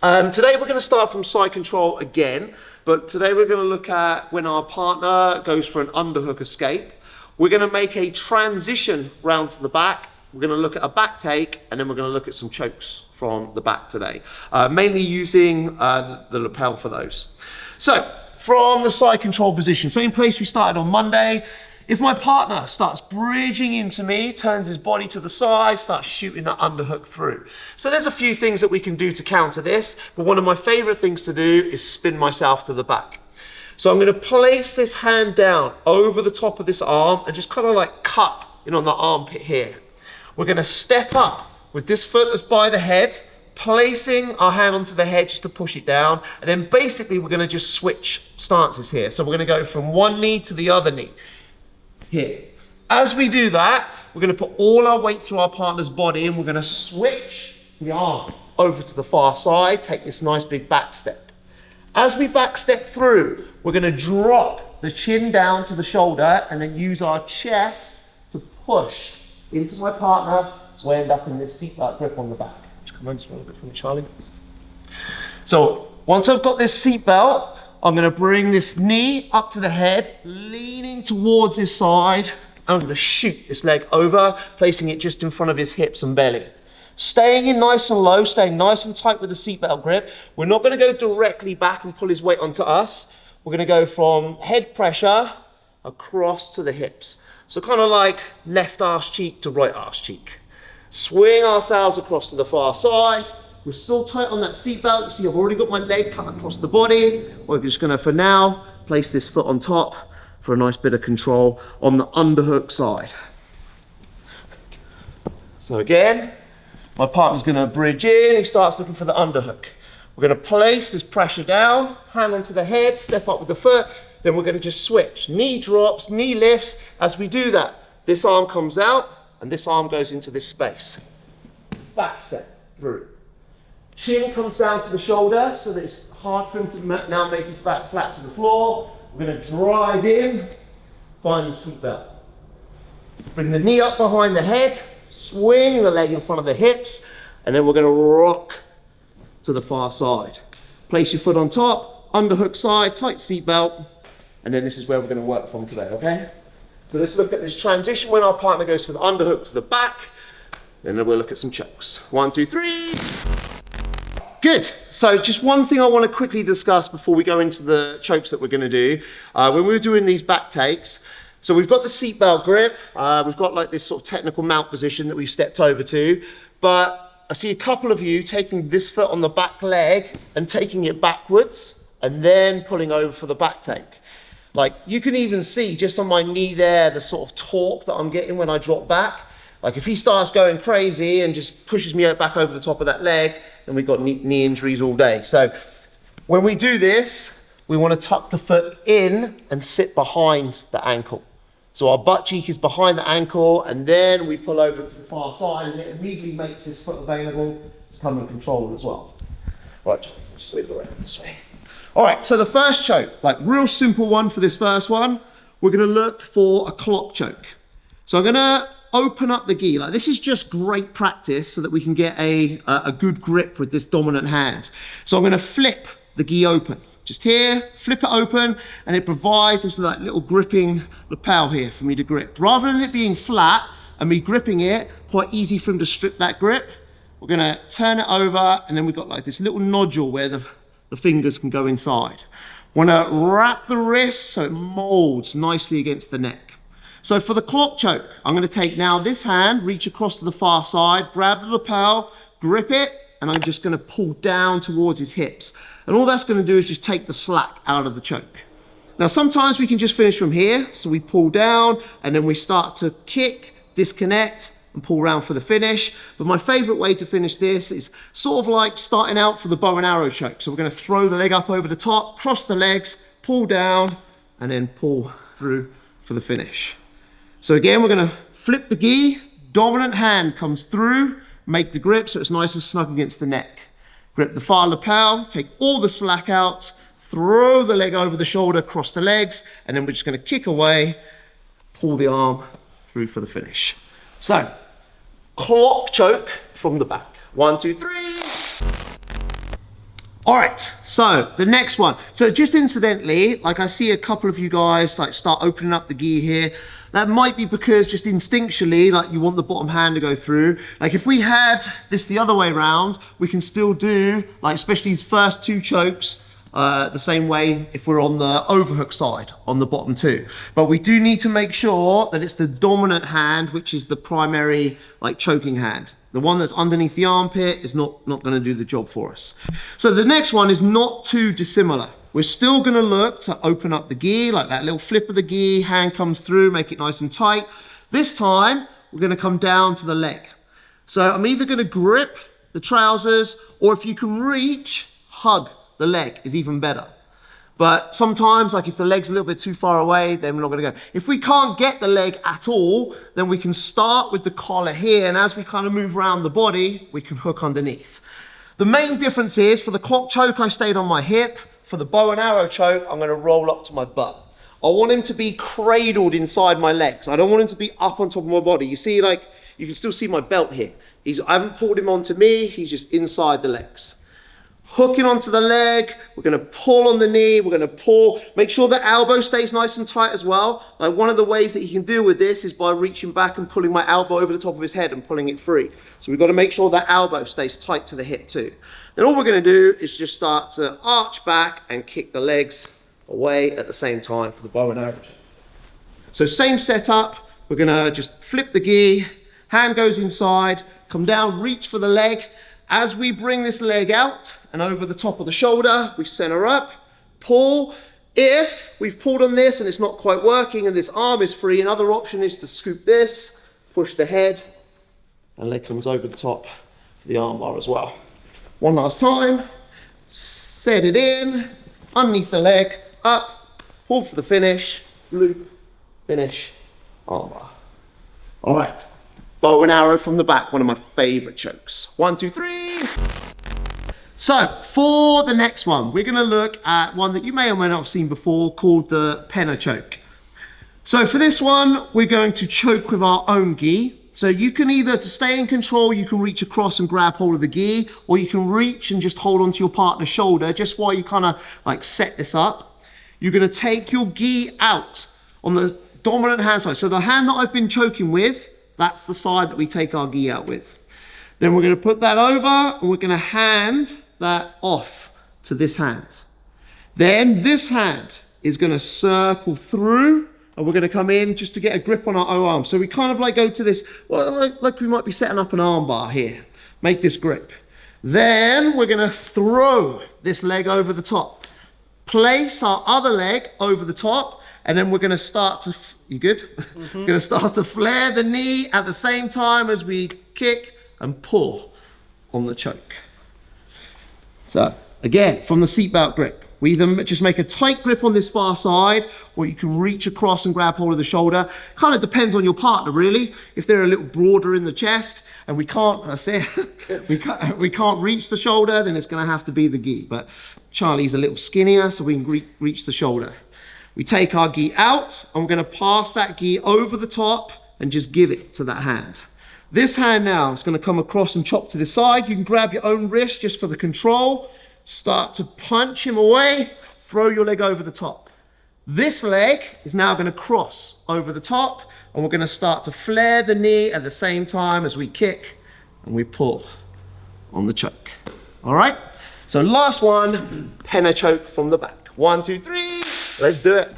Today we're going to start from side control again, but today we're going to look at when our partner goes for an underhook escape. We're going to make a transition round to the back. We're going to look at a back take, and then we're going to look at some chokes from the back today, mainly using the lapel for those. So from the side control position, same place we started on Monday. If my partner starts bridging into me, turns his body to the side, starts shooting that underhook through. So there's a few things that we can do to counter this, but one of my favorite things to do is spin myself to the back. So I'm going to place this hand down over the top of this arm and just kind of like cut in on the armpit here. We're going to step up with this foot that's by the head, placing our hand onto the head just to push it down, and then basically we're going to just switch stances here. So we're going to go from one knee to the other knee. Here. As we do that, we're going to put all our weight through our partner's body, and we're going to switch the arm over to the far side, take this nice big back step. As we back step through, we're going to drop the chin down to the shoulder and then use our chest to push into my partner so I end up in this seatbelt grip on the back. Just come on just a little bit for me, Charlie. So once I've got this seatbelt, I'm going to bring this knee up to the head, leaning towards this side. I'm going to shoot this leg over, placing it just in front of his hips and belly. Staying in nice and low, staying nice and tight with the seatbelt grip. We're not going to go directly back and pull his weight onto us. We're going to go from head pressure across to the hips. So kind of like left arse cheek to right arse cheek. Swing ourselves across to the far side. We're still tight on that seatbelt. You see I've already got my leg cut across the body. We're just gonna, for now, place this foot on top for a nice bit of control on the underhook side. So again, my partner's gonna bridge in, he starts looking for the underhook. We're gonna place this pressure down, hand onto the head, step up with the foot, then we're gonna just switch. Knee drops, knee lifts. As we do that, this arm comes out and this arm goes into this space. Back step through. Chin comes down to the shoulder so that it's hard for him to now make his back flat to the floor. We're going to drive in, find the seatbelt. Bring the knee up behind the head, swing the leg in front of the hips, and then we're going to rock to the far side. Place your foot on top, underhook side, tight seatbelt, and then this is where we're going to work from today, okay? So let's look at this transition when our partner goes for the underhook to the back, then we'll look at some chokes. 1, 2, 3. Good. So just one thing I want to quickly discuss before we go into the chokes that we're going to do. When we were doing these back takes, so we've got the seatbelt grip, we've got like this sort of technical mount position that we've stepped over to, but I see a couple of you taking this foot on the back leg and taking it backwards and then pulling over for the back take. Like you can even see just on my knee there, the sort of torque that I'm getting when I drop back. Like if he starts going crazy and just pushes me back over the top of that leg, then we've got knee injuries all day. So when we do this, we want to tuck the foot in and sit behind the ankle. So our butt cheek is behind the ankle, and then we pull over to the far side, and it immediately makes this foot available to come and control as well. Right, just wiggle around this way. All right, so the first choke, like real simple one for this first one, we're going to look for a clock choke. So I'm going to open up the gi. Like this is just great practice so that we can get a good grip with this dominant hand. So I'm going to flip the gi open. Just here, flip it open, and it provides this like little gripping lapel here for me to grip. Rather than it being flat and me gripping it, quite easy for him to strip that grip. We're going to turn it over, and then we've got like this little nodule where the fingers can go inside. Want to wrap the wrist so it molds nicely against the neck. So for the clock choke, I'm going to take now this hand, reach across to the far side, grab the lapel, grip it, and I'm just going to pull down towards his hips. And all that's going to do is just take the slack out of the choke. Now sometimes we can just finish from here, so we pull down and then we start to kick, disconnect, and pull around for the finish. But my favorite way to finish this is sort of like starting out for the bow and arrow choke. So we're going to throw the leg up over the top, cross the legs, pull down, and then pull through for the finish. So again, we're going to flip the gi, dominant hand comes through, make the grip so it's nice and snug against the neck. Grip the far lapel, take all the slack out, throw the leg over the shoulder, cross the legs, and then we're just going to kick away, pull the arm through for the finish. So, clock choke from the back. 1, 2, 3. All right, so the next one. So just incidentally, like I see a couple of you guys like start opening up the gi here. That might be because just instinctually, like you want the bottom hand to go through. Like if we had this the other way around, we can still do, like especially these first 2 chokes, the same way if we're on the overhook side, on the bottom 2. But we do need to make sure that it's the dominant hand, which is the primary like choking hand. The one that's underneath the armpit is not gonna do the job for us. So the next one is not too dissimilar. We're still gonna look to open up the gi, like that little flip of the gi, hand comes through, make it nice and tight. This time, we're gonna come down to the leg. So I'm either gonna grip the trousers, or if you can reach, hug the leg is even better. But sometimes, like if the leg's a little bit too far away, then we're not gonna go. If we can't get the leg at all, then we can start with the collar here, and as we kind of move around the body, we can hook underneath. The main difference is, for the clock choke, I stayed on my hip. For the bow and arrow choke, I'm gonna roll up to my butt. I want him to be cradled inside my legs. I don't want him to be up on top of my body. You see, like, you can still see my belt here. I haven't pulled him onto me, he's just inside the legs. Hooking onto the leg, we're gonna pull on the knee, we're gonna pull, make sure the elbow stays nice and tight as well. Like one of the ways that you can deal with this is by reaching back and pulling my elbow over the top of his head and pulling it free. So we've gotta make sure that elbow stays tight to the hip too. Then all we're gonna do is just start to arch back and kick the legs away at the same time for the bow and arrow. So same setup, we're gonna just flip the gi, hand goes inside, come down, reach for the leg. As we bring this leg out and over the top of the shoulder, we center up, pull. If we've pulled on this and it's not quite working and this arm is free, another option is to scoop this, push the head, and leg comes over the top of the arm bar as well. One last time, set it in, underneath the leg, up, pull for the finish, loop, finish, arm bar. All right. Bow and arrow from the back, one of my favorite chokes. 1, 2, 3. So for the next one, we're gonna look at one that you may or may not have seen before called the Pena choke. So for this one, we're going to choke with our own gi. So you can either, to stay in control, you can reach across and grab hold of the gi, or you can reach and just hold onto your partner's shoulder just while you kind of like set this up. You're gonna take your gi out on the dominant hand side. So the hand that I've been choking with, that's the side that we take our gi out with. Then we're gonna put that over and we're gonna hand that off to this hand. Then this hand is gonna circle through and we're gonna come in just to get a grip on our arm. So we kind of like go to this, well, like we might be setting up an arm bar here. Make this grip. Then we're gonna throw this leg over the top. Place our other leg over the top, and then we're gonna start to, you good? Mm-hmm. We're gonna start to flare the knee at the same time as we kick and pull on the choke. So again, from the seatbelt grip, we either just make a tight grip on this far side, or you can reach across and grab hold of the shoulder. Kind of depends on your partner, really. If they're a little broader in the chest and we can't, that's it, we can't reach the shoulder, then it's gonna have to be the gi. But Charlie's a little skinnier, so we can reach the shoulder. We take our gi out and we're gonna pass that gi over the top and just give it to that hand. This hand now is gonna come across and chop to the side. You can grab your own wrist just for the control. Start to punch him away, throw your leg over the top. This leg is now gonna cross over the top and we're gonna start to flare the knee at the same time as we kick and we pull on the choke. All right? So last one, Pena choke from the back. 1, 2, 3. Let's do it.